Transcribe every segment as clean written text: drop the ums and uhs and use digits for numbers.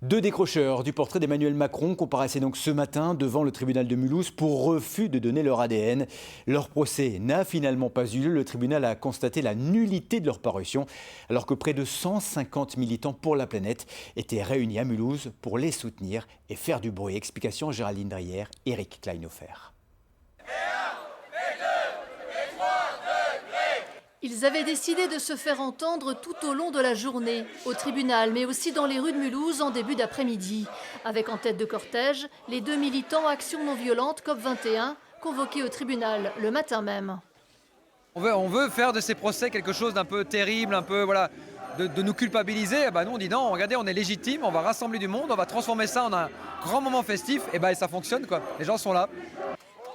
Deux décrocheurs du portrait d'Emmanuel Macron comparaissaient donc ce matin devant le tribunal de Mulhouse pour refus de donner leur ADN. Leur procès n'a finalement pas eu lieu. Le tribunal a constaté la nullité de leur parution, alors que près de 150 militants pour la planète étaient réunis à Mulhouse pour les soutenir et faire du bruit. Explication Géraldine Drière, Eric Kleinhofer. Ils avaient décidé de se faire entendre tout au long de la journée, au tribunal, mais aussi dans les rues de Mulhouse en début d'après-midi. Avec en tête de cortège, les deux militants Action non violente COP21, convoqués au tribunal le matin même. On veut faire de ces procès quelque chose d'un peu terrible, un peu voilà, de nous culpabiliser. Nous on dit non, regardez, on est légitime, on va rassembler du monde, on va transformer ça en un grand moment festif, et ça fonctionne quoi. Les gens sont là.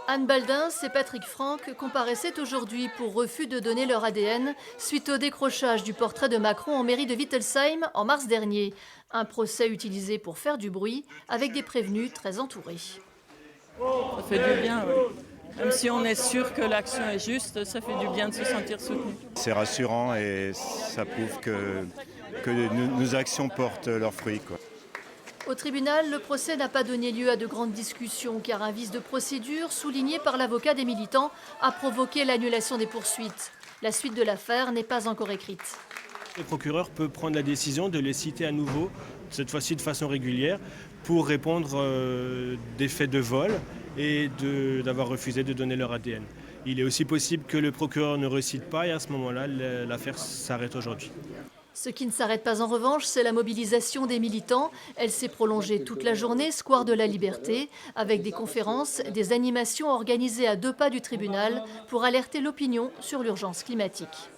Anne Baldins et Patrick Franck comparaissaient aujourd'hui pour refus de donner leur ADN suite au décrochage du portrait de Macron en mairie de Wittelsheim en mars dernier. Un procès utilisé pour faire du bruit avec des prévenus très entourés. Ça fait du bien, oui. Même si on est sûr que l'action est juste, ça fait du bien de se sentir soutenu. C'est rassurant et ça prouve que nos actions portent leurs fruits, quoi. Au tribunal, le procès n'a pas donné lieu à de grandes discussions car un vice de procédure souligné par l'avocat des militants a provoqué l'annulation des poursuites. La suite de l'affaire n'est pas encore écrite. Le procureur peut prendre la décision de les citer à nouveau, cette fois-ci de façon régulière, pour répondre des faits de vol et d'avoir refusé de donner leur ADN. Il est aussi possible que le procureur ne recite pas et à ce moment-là, l'affaire s'arrête aujourd'hui. Ce qui ne s'arrête pas en revanche, c'est la mobilisation des militants. Elle s'est prolongée toute la journée, square de la Liberté, avec des conférences, des animations organisées à 2 pas du tribunal pour alerter l'opinion sur l'urgence climatique.